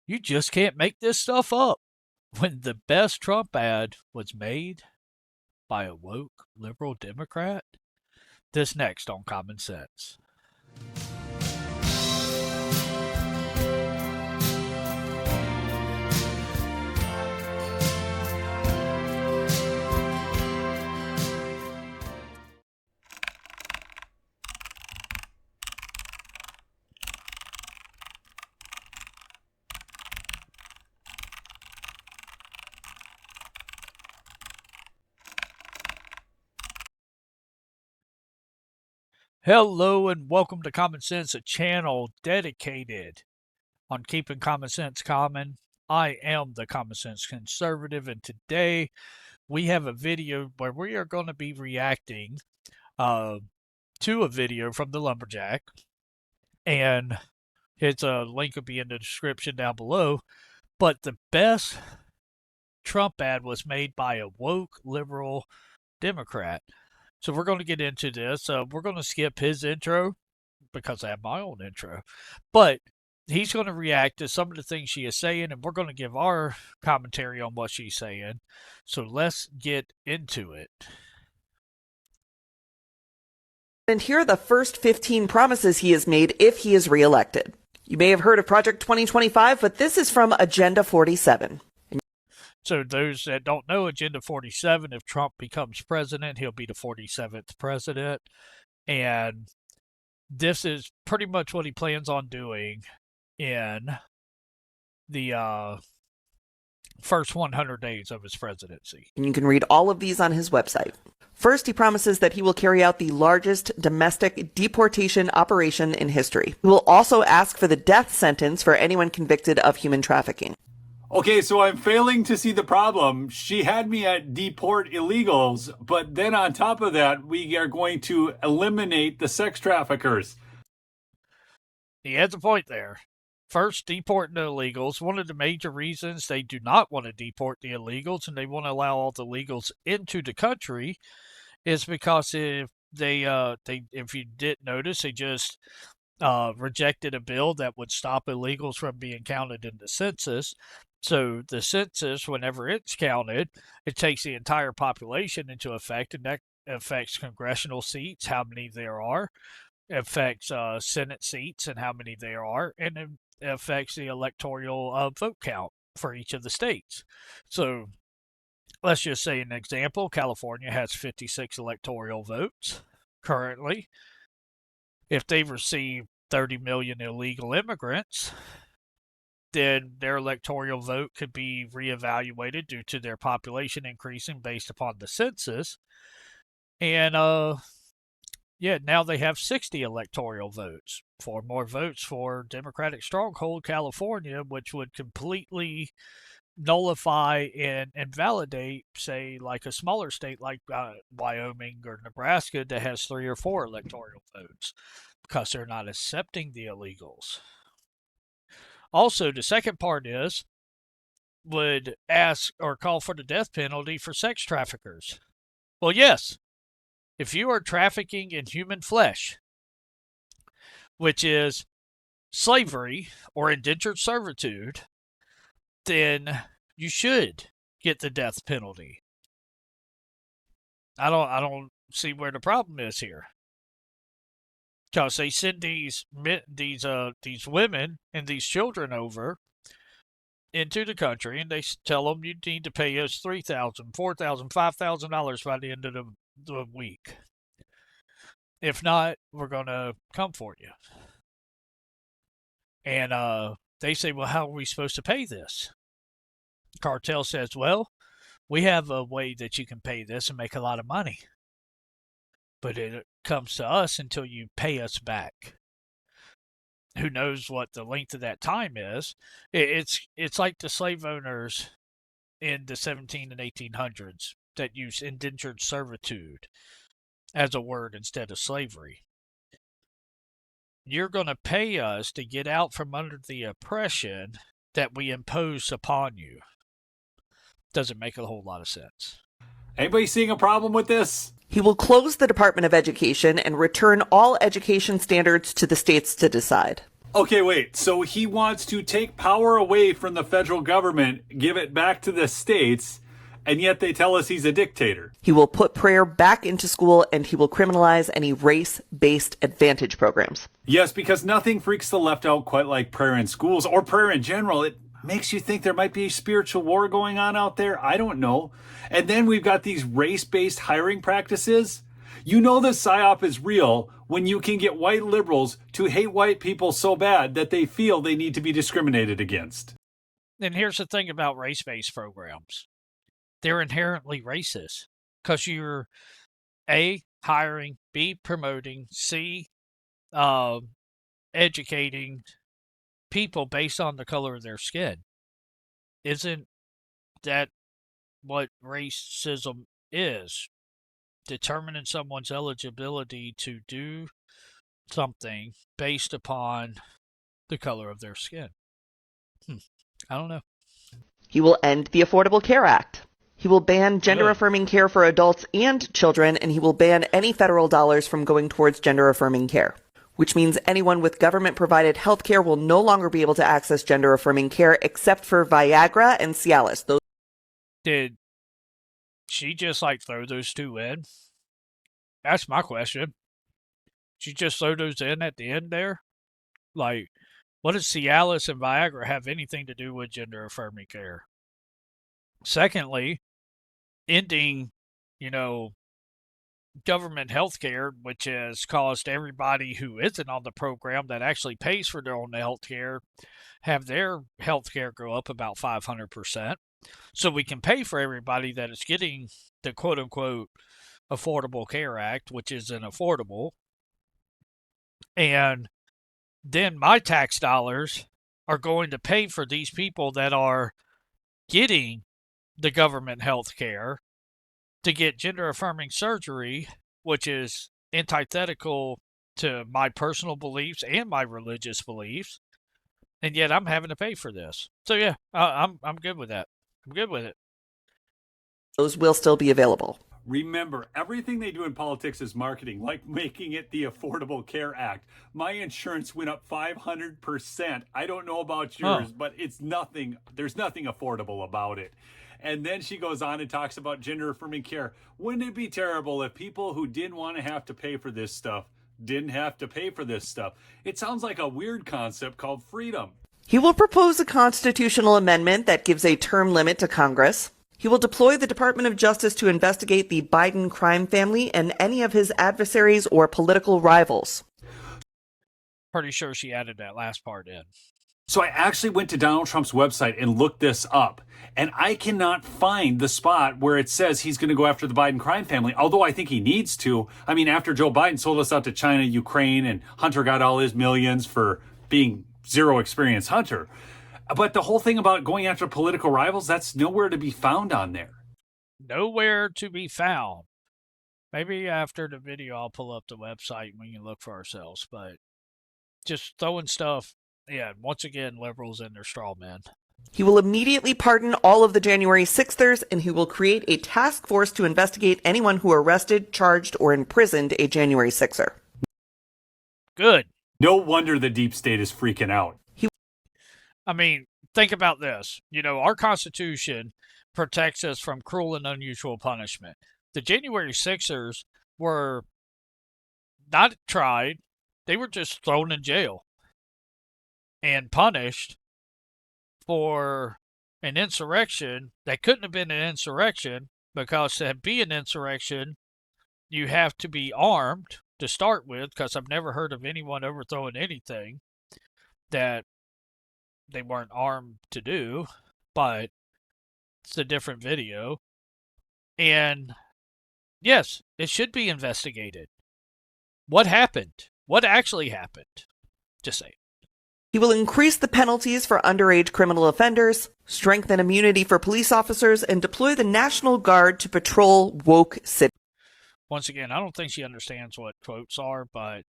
You just can't make this stuff up. When the best Trump ad was made by a woke liberal Democrat? This next on Common Sense. Hello and welcome to Common Sense, a channel dedicated on keeping common sense common. I am the Common Sense Conservative, and today we have a video where we are going to be reacting to a video from the lumberjack, and its link will be in the description down below. But the best Trump ad was made by a woke liberal Democrat. So we're going to get into this. We're going to skip his intro because I have my own intro. But he's going to react to some of the things she is saying, and we're going to give our commentary on what she's saying. So let's get into it. And here are the first 15 promises he has made if he is reelected. You may have heard of Project 2025, but this is from Agenda 47. So those that don't know, Agenda 47, if Trump becomes president, he'll be the 47th president. And this is pretty much what he plans on doing in the first 100 days of his presidency. And you can read all of these on his website. First, he promises that he will carry out the largest domestic deportation operation in history. He will also ask for the death sentence for anyone convicted of human trafficking. Okay, so I'm failing to see the problem. She had me at deport illegals, but then on top of that, we are going to eliminate the sex traffickers. He has a point there. First, deporting the illegals. One of the major reasons they do not want to deport the illegals and they want to allow all the illegals into the country is because if if you didn't notice, they just rejected a bill that would stop illegals from being counted in the census. So the census, whenever it's counted, it takes the entire population into effect, and that affects congressional seats, how many there are, affects Senate seats and how many there are, and it affects the electoral vote count for each of the states. So let's just say an example, California has 56 electoral votes currently. If they receive 30 million illegal immigrants, then their electoral vote could be reevaluated due to their population increasing based upon the census. And now they have 60 electoral votes, 4 more votes for Democratic stronghold California, which would completely nullify and invalidate, say, like a smaller state like Wyoming or Nebraska that has 3 or 4 electoral votes because they're not accepting the illegals. Also, the second part is, would ask or call for the death penalty for sex traffickers. Well, yes, if you are trafficking in human flesh, which is slavery or indentured servitude, then you should get the death penalty. I don't see where the problem is here. Because they send these women and these children over into the country, and they tell them you need to pay us $3,000, $4,000, $5,000 by the end of the week. If not, we're gonna come for you. And they say, well, how are we supposed to pay this? Cartel says, well, we have a way that you can pay this and make a lot of money. But it comes to us until you pay us back. Who knows what the length of that time is? It's like the slave owners in the 17 and 1800s that used indentured servitude as a word instead of slavery. You're going to pay us to get out from under the oppression that we impose upon you. Doesn't make a whole lot of sense. Anybody seeing a problem with this? He will close the Department of Education and return all education standards to the states to decide. Okay, wait. So he wants to take power away from the federal government, give it back to the states, and yet they tell us he's a dictator. He will put prayer back into school, and he will criminalize any race-based advantage programs. Yes, because nothing freaks the left out quite like prayer in schools or prayer in general. It makes you think there might be a spiritual war going on out there. I don't know. And then we've got these race-based hiring practices. You know the psyop is real when you can get white liberals to hate white people so bad that they feel they need to be discriminated against. And here's the thing about race-based programs. They're inherently racist because you're A, hiring, B, promoting, C, educating people based on the color of their skin. Isn't that what racism is? Determining someone's eligibility to do something based upon the color of their skin. I don't know. He will end the Affordable Care Act. He will ban gender-affirming care for adults and children, and he will ban any federal dollars from going towards gender-affirming care, which means anyone with government-provided health care will no longer be able to access gender-affirming care except for Viagra and Cialis. Did she just throw those two in? That's my question. She just throw those in at the end there? What does Cialis and Viagra have anything to do with gender-affirming care? Secondly, ending, government health care, which has caused everybody who isn't on the program that actually pays for their own health care, have their health care go up about 500%. So we can pay for everybody that is getting the quote-unquote Affordable Care Act, which isn't affordable. And then my tax dollars are going to pay for these people that are getting the government health care to get gender-affirming surgery, which is antithetical to my personal beliefs and my religious beliefs, and yet I'm having to pay for this. So yeah, I'm good with that. I'm good with it. Those will still be available. Remember, everything they do in politics is marketing, like making it the Affordable Care Act. My insurance went up 500%. I don't know about yours, but it's nothing. There's nothing affordable about it. And then she goes on and talks about gender-affirming care. Wouldn't it be terrible if people who didn't want to have to pay for this stuff didn't have to pay for this stuff? It sounds like a weird concept called freedom. He will propose a constitutional amendment that gives a term limit to Congress. He will deploy the Department of Justice to investigate the Biden crime family and any of his adversaries or political rivals. Pretty sure she added that last part in. So I actually went to Donald Trump's website and looked this up, and I cannot find the spot where it says he's going to go after the Biden crime family, although I think he needs to. I mean, after Joe Biden sold us out to China, Ukraine, and Hunter got all his millions for being zero experience Hunter. But the whole thing about going after political rivals, that's nowhere to be found on there. Nowhere to be found. Maybe after the video, I'll pull up the website and we can look for ourselves. But just throwing stuff, once again, liberals and their straw men. He will immediately pardon all of the January 6thers, and he will create a task force to investigate anyone who arrested, charged, or imprisoned a January 6er. Good. No wonder the deep state is freaking out. I mean, think about this. Our Constitution protects us from cruel and unusual punishment. The January 6ers were not tried. They were just thrown in jail and punished for an insurrection that couldn't have been an insurrection, because to be an insurrection, you have to be armed to start with, because I've never heard of anyone overthrowing anything that they weren't armed to do, but it's a different video. And yes, it should be investigated. What happened? What actually happened? Just say it. He will increase the penalties for underage criminal offenders, strengthen immunity for police officers, and deploy the National Guard to patrol woke cities. Once again, I don't think she understands what quotes are, but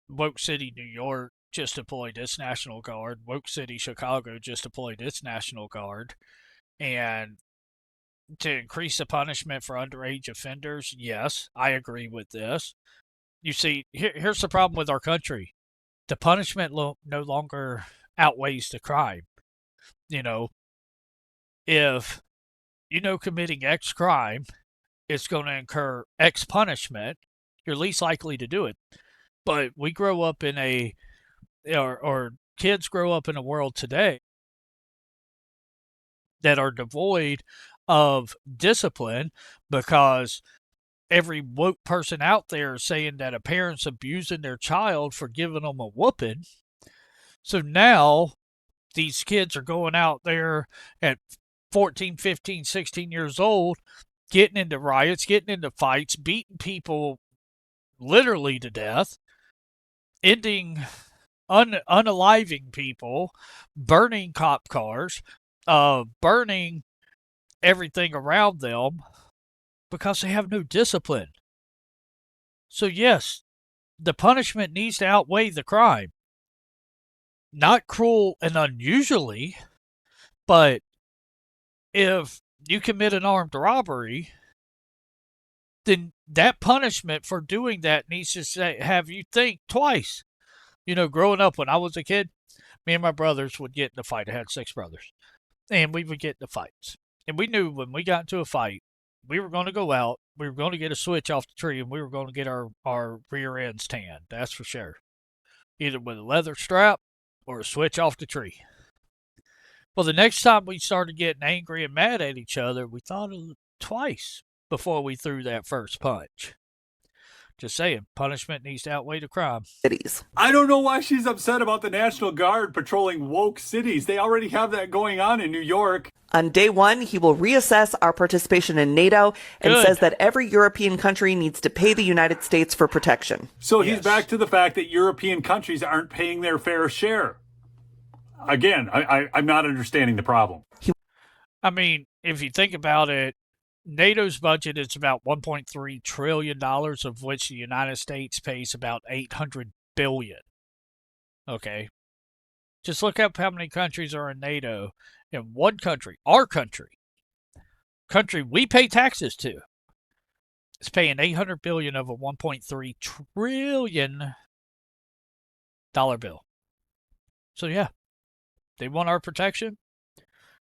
woke city, New York, just deployed its National Guard. Woke City, Chicago, just deployed its National Guard. And to increase the punishment for underage offenders, yes, I agree with this. You see, here's the problem with our country. the punishment no longer outweighs the crime. You know, if committing X crime is going to incur X punishment, you're least likely to do it. But we grow up in or kids grow up in a world today that are devoid of discipline because every woke person out there is saying that a parent's abusing their child for giving them a whooping. So now these kids are going out there at 14, 15, 16 years old, getting into riots, getting into fights, beating people literally to death, unaliving people, burning cop cars, burning everything around them because they have no discipline. So yes, the punishment needs to outweigh the crime. Not cruel and unusually, but if you commit an armed robbery, then that punishment for doing that needs to have you think twice. Growing up when I was a kid, me and my brothers would get in a fight. I had 6 brothers. And we would get into fights. And we knew when we got into a fight, we were going to go out, we were going to get a switch off the tree, and we were going to get our rear ends tanned. That's for sure. Either with a leather strap or a switch off the tree. Well, the next time we started getting angry and mad at each other, we thought of it twice before we threw that first punch. Just saying, punishment needs to outweigh the crime. Cities. I don't know why she's upset about the National Guard patrolling woke cities. They already have that going on in New York. On day 1, he will reassess our participation in NATO and says that every European country needs to pay the United States for protection. So he's back to the fact that European countries aren't paying their fair share. Again, I'm not understanding the problem. I mean, if you think about it, NATO's budget is about $1.3 trillion, of which the United States pays about $800 billion. Okay. Just look up how many countries are in NATO. And one country, our country we pay taxes to, is paying $800 billion of a $1.3 trillion bill. So yeah, they want our protection.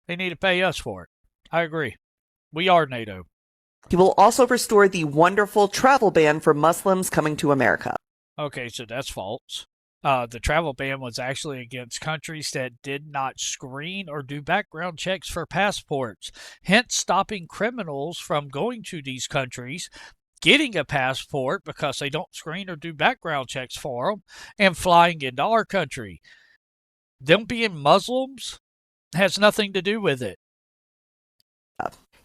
They need to pay us for it. I agree. We are NATO. He will also restore the wonderful travel ban for Muslims coming to America. Okay, so that's false. The travel ban was actually against countries that did not screen or do background checks for passports, hence stopping criminals from going to these countries, getting a passport because they don't screen or do background checks for them, and flying into our country. Them being Muslims has nothing to do with it.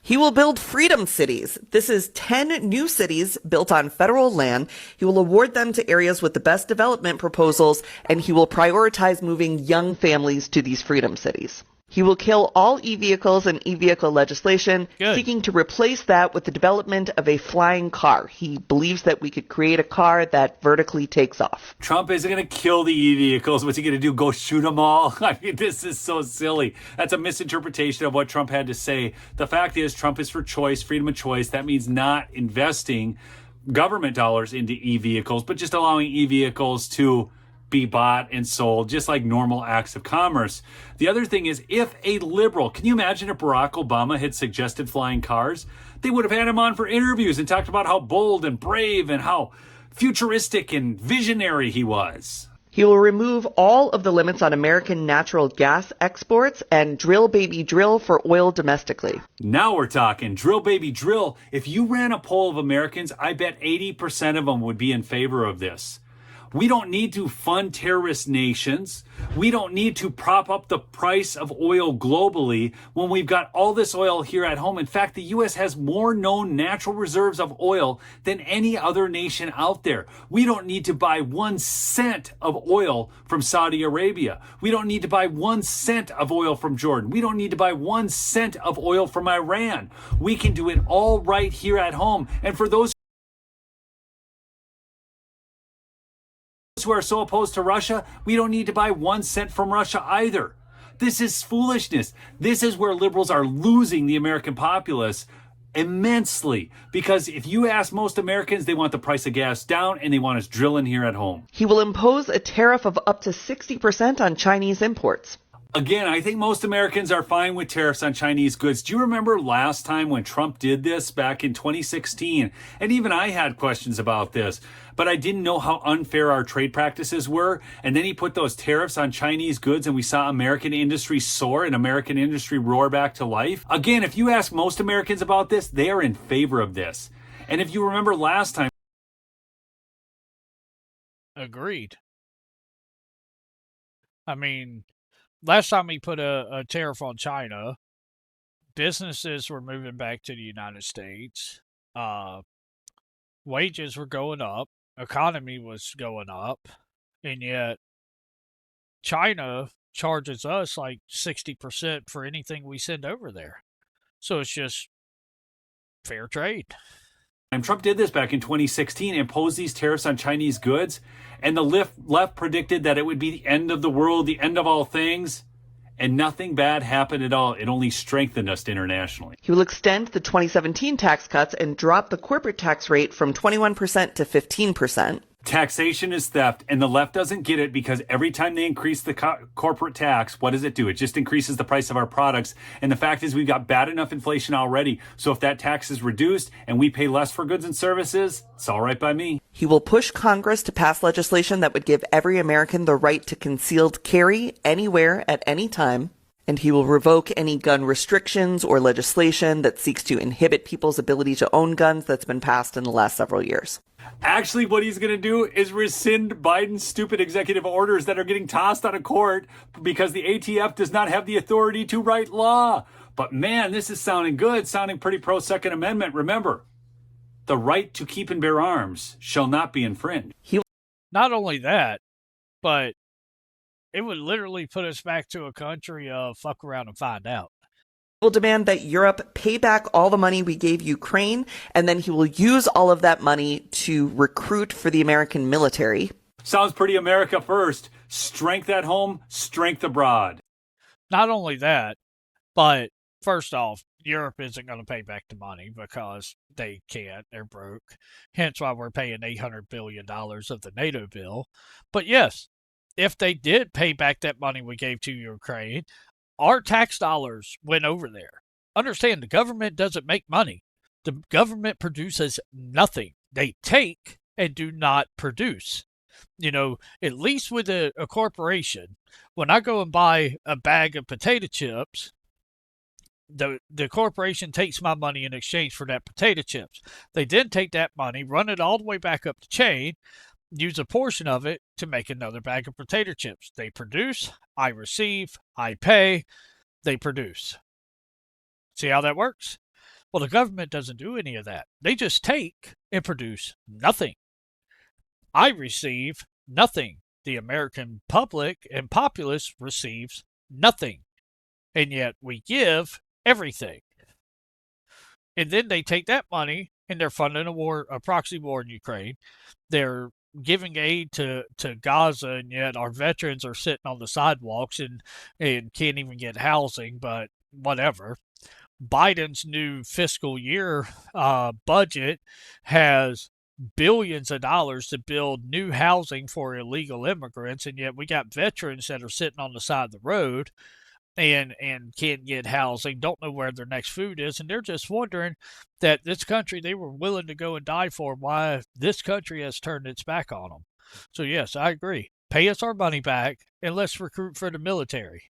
He will build freedom cities. This is 10 new cities built on federal land. He will award them to areas with the best development proposals, and he will prioritize moving young families to these freedom cities. He will kill all e-vehicles and e-vehicle legislation, seeking to replace that with the development of a flying car. He believes that we could create a car that vertically takes off. Trump isn't going to kill the e-vehicles. What's he going to do? Go shoot them all? I mean, this is so silly. That's a misinterpretation of what Trump had to say. The fact is, Trump is for choice, freedom of choice. That means not investing government dollars into e-vehicles, but just allowing e-vehicles to be bought and sold, just like normal acts of commerce. The other thing is, if a liberal, can you imagine if Barack Obama had suggested flying cars? They would have had him on for interviews and talked about how bold and brave and how futuristic and visionary he was. He will remove all of the limits on American natural gas exports and drill baby drill for oil domestically. Now we're talking drill baby drill. If you ran a poll of Americans, I bet 80% of them would be in favor of this. We don't need to fund terrorist nations. We don't need to prop up the price of oil globally when we've got all this oil here at home. In fact, the U.S. has more known natural reserves of oil than any other nation out there. We don't need to buy 1 cent of oil from Saudi Arabia. We don't need to buy 1 cent of oil from Jordan. We don't need to buy 1 cent of oil from Iran. We can do it all right here at home. And for those who are so opposed to Russia, we don't need to buy 1 cent from Russia either. This is foolishness. This is where liberals are losing the American populace. Immensely. Because if you ask most Americans, they want the price of gas down and they want us drilling here at home. He will impose a tariff of up to 60% on Chinese imports. Again, I think most Americans are fine with tariffs on Chinese goods. Do you remember last time when Trump did this back in 2016? And even I had questions about this, but I didn't know how unfair our trade practices were. And then he put those tariffs on Chinese goods and we saw American industry soar and American industry roar back to life. Again, if you ask most Americans about this, they are in favor of this. And if you remember last time, Agreed. I mean, last time he put a tariff on China, businesses were moving back to the United States. Wages were going up. Economy was going up. And yet, China charges us like 60% for anything we send over there. So it's just fair trade. Trump did this back in 2016, imposed these tariffs on Chinese goods, and the left predicted that it would be the end of the world, the end of all things, and nothing bad happened at all. It only strengthened us internationally. He will extend the 2017 tax cuts and drop the corporate tax rate from 21% to 15%. Taxation is theft, and the left doesn't get it because every time they increase the corporate tax, what does it do? It just increases the price of our products. And the fact is we've got bad enough inflation already. So if that tax is reduced and we pay less for goods and services, it's all right by me. He will push Congress to pass legislation that would give every American the right to concealed carry anywhere at any time. And he will revoke any gun restrictions or legislation that seeks to inhibit people's ability to own guns that's been passed in the last several years. Actually, what he's going to do is rescind Biden's stupid executive orders that are getting tossed out of court because the ATF does not have the authority to write law. But man, this is sounding good, sounding pretty pro-Second Amendment. Remember, the right to keep and bear arms shall not be infringed. Not only that, but it would literally put us back to a country of fuck around and find out. Will demand that Europe pay back all the money we gave Ukraine, and then he will use all of that money to recruit for the American military. Sounds pretty America first. Strength at home, strength abroad. Not only that, but first off, Europe isn't going to pay back the money because they can't. They're broke. Hence why we're paying $800 billion of the NATO bill. But yes, if they did pay back that money we gave to Ukraine, our tax dollars went over there. Understand, the government doesn't make money. The government produces nothing. They take and do not produce. You know, at least with a corporation, when I go and buy a bag of potato chips, the corporation takes my money in exchange for that potato chips. They then take that money, run it all the way back up the chain, use a portion of it to make another bag of potato chips. They produce, I receive, I pay, they produce. See how that works? Well, the government doesn't do any of that. They just take and produce nothing. I receive nothing. The American public and populace receives nothing. And yet we give everything. And then they take that money and they're funding a proxy war in Ukraine. They're giving aid to Gaza, and yet our veterans are sitting on the sidewalks and can't even get housing, but whatever. Biden's new fiscal year budget has billions of dollars to build new housing for illegal immigrants, and yet we got veterans that are sitting on the side of the road and can't get housing, don't know where their next food is, and they're just wondering that this country they were willing to go and die for, why this country has turned its back on them. So yes, I agree. Pay us our money back and let's recruit for the military.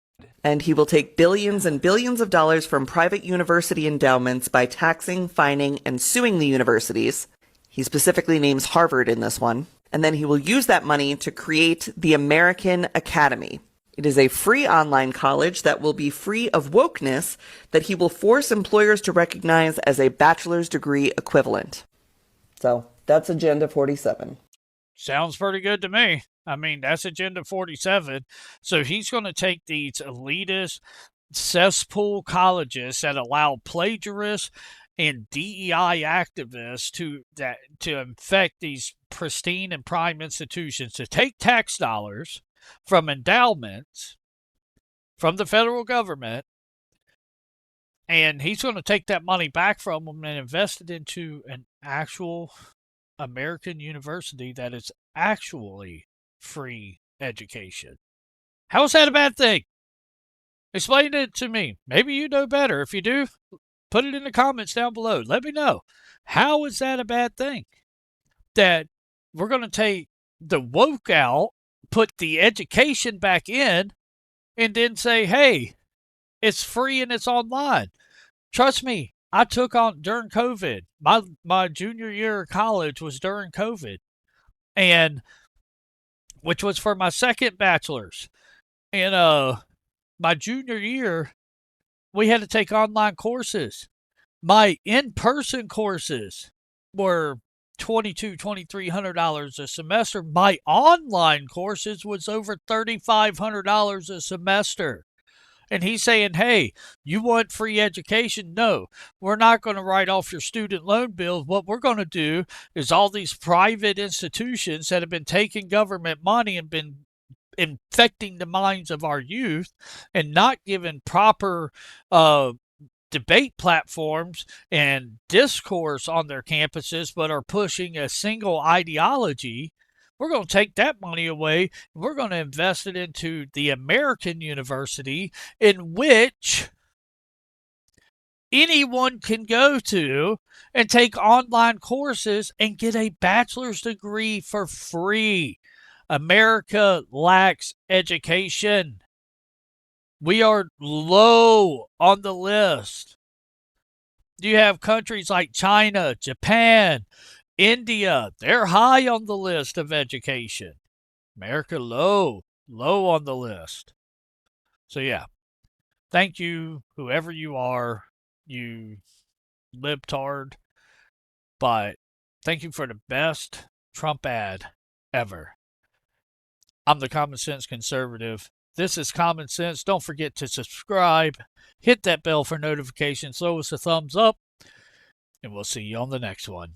And he will take billions and billions of dollars from private university endowments by taxing, fining, and suing the universities. He specifically names Harvard in this one. And then he will use that money to create the American Academy. It is a free online college that will be free of wokeness that he will force employers to recognize as a bachelor's degree equivalent. So that's Agenda 47. Sounds pretty good to me. I mean, that's Agenda 47. So he's going to take these elitist cesspool colleges that allow plagiarists and DEI activists to infect these pristine and prime institutions, to take tax dollars from endowments from the federal government And he's going to take that money back from them and invest it into an actual American university that is actually free education. How is that a bad thing? Explain it to me. Maybe you know better. If you do, put it in the comments down below. Let me know. How is that a bad thing? That we're going to take the woke out, put the education back in, and then say, hey, it's free and it's online. Trust me, I took on during COVID. My junior year of college was during COVID, and which was for my second bachelor's. And my junior year, we had to take online courses. My in-person courses were $2,200, $2,300 a semester. My online courses was over $3,500 a semester. And he's saying, hey, you want free education? No, we're not going to write off your student loan bills. What we're going to do is all these private institutions that have been taking government money and been infecting the minds of our youth and not giving proper debate platforms and discourse on their campuses, but are pushing a single ideology. We're going to take that money away and we're going to invest it into the American university in which anyone can go to and take online courses and get a bachelor's degree for free. America lacks education. We are low on the list. You have countries like China, Japan, India. They're high on the list of education. America low on the list. So yeah, thank you, whoever you are, you libtard. But thank you for the best Trump ad ever. I'm the Common Sense Conservative. This is Common Sense. Don't forget to subscribe. Hit that bell for notifications. Throw us a thumbs up. And we'll see you on the next one.